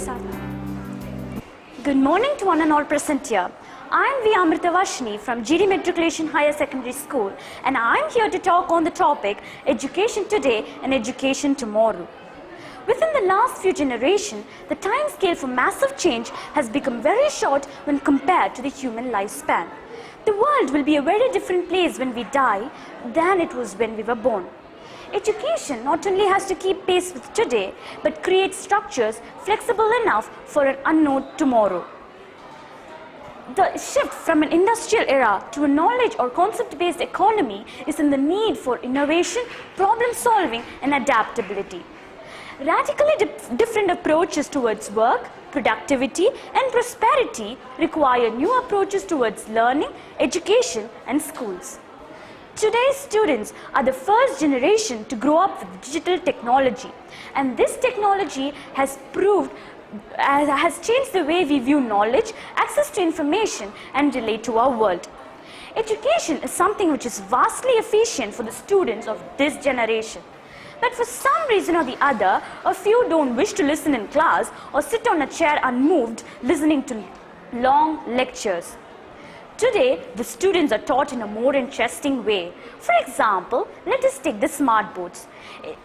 start. Good morning to one and all present here. I am Amrutha Varshini from GD Matriculation Higher Secondary School, and I am here to talk on the topic Education Today and Education Tomorrow. Within the last few generations, the time scale for massive change has become very short when compared to the human lifespan. The world will be a very different place when we die than it was when we were born. Education not only has to keep pace with today, but creates structures flexible enough for an unknown tomorrow. The shift from an industrial era to a knowledge or concept-based economy is in the need for innovation, problem solving, and adaptability. Radically different approaches towards work, productivity, and prosperity require new approaches towards learning, education, and schools. Today's students are the first generation to grow up with digital technology, and this technology has changed the way we view knowledge, access to information, and relate to our world. Education is something which is vastly efficient for the students of this generation. But for some reason or the other, a few don't wish to listen in class or sit on a chair unmoved listening to long lectures. Today, the students are taught in a more interesting way. For example, let us take the smart boards.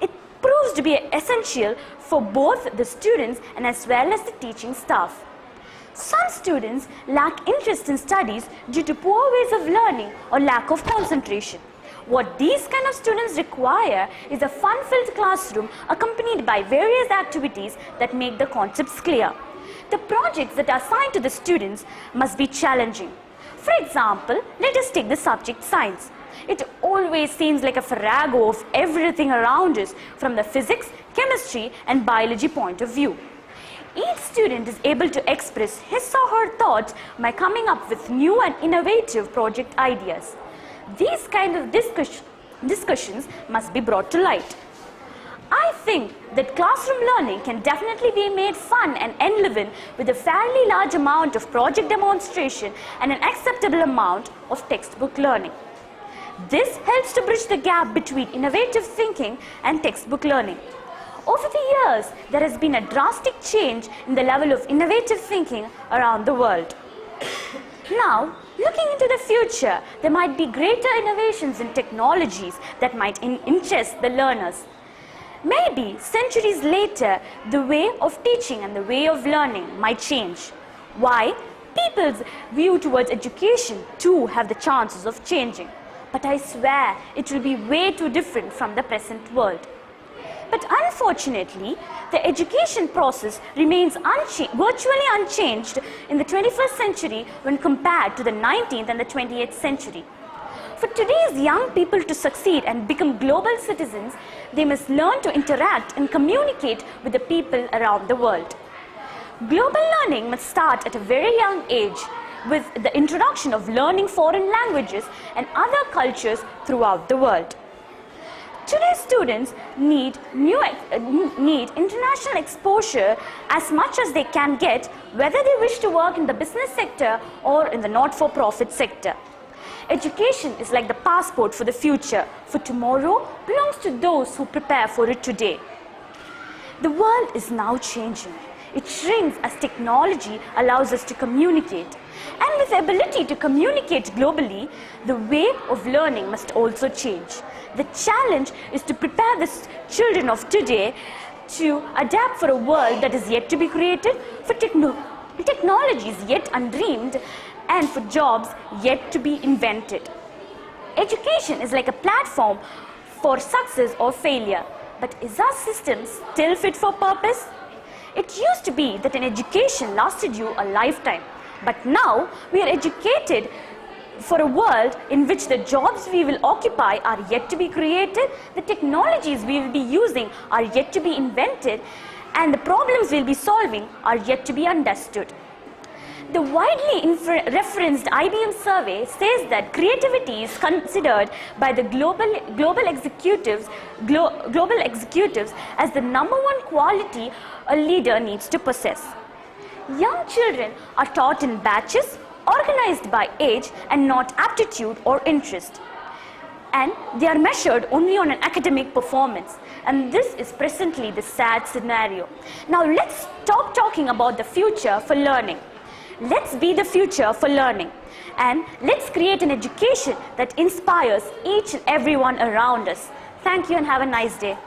It proves to be essential for both the students and as well as the teaching staff. Some students lack interest in studies due to poor ways of learning or lack of concentration. What these kind of students require is a fun-filled classroom accompanied by various activities that make the concepts clear. The projects that are assigned to the students must be challenging. For example, let us take the subject science. It always seems like a farrago of everything around us from the physics, chemistry, and biology point of view. Each student is able to express his or her thoughts by coming up with new and innovative project ideas. These kind of discussions must be brought to light. I think that classroom learning can definitely be made fun and enliven with a fairly large amount of project demonstration and an acceptable amount of textbook learning. This helps to bridge the gap between innovative thinking and textbook learning. Over the years, there has been a drastic change in the level of innovative thinking around the world. Now, looking into the future, there might be greater innovations in technologies that might interest the learners. Maybe centuries later, the way of teaching and the way of learning might change. Why? People's view towards education too have the chances of changing. But I swear it will be way too different from the present world. But unfortunately, the education process remains virtually unchanged in the 21st century when compared to the 19th and the 20th century. For today's young people to succeed and become global citizens, they must learn to interact and communicate with the people around the world. Global learning must start at a very young age with the introduction of learning foreign languages and other cultures throughout the world. Today's students need international exposure as much as they can get, whether they wish to work in the business sector or in the not-for-profit sector. Education is like the passport for the future, for tomorrow belongs to those who prepare for it today. The world is now changing. It shrinks as technology allows us to communicate. And with the ability to communicate globally, the way of learning must also change. The challenge is to prepare the children of today to adapt for a world that is yet to be created, for technologies yet undreamed, and for jobs yet to be invented. Education is like a platform for success or failure. But is our system still fit for purpose? It used to be that an education lasted you a lifetime. But now we are educated for a world in which the jobs we will occupy are yet to be created, the technologies we will be using are yet to be invented, and the problems we'll be solving are yet to be understood. The widely referenced IBM survey says that creativity is considered by the global executives as the #1 quality a leader needs to possess. Young children are taught in batches, organized by age and not aptitude or interest. and they are measured only on an academic performance. And this is presently the sad scenario. Now let's stop talking about the future for learning. Let's be the future for learning. And let's create an education that inspires each and everyone around us. Thank you and have a nice day.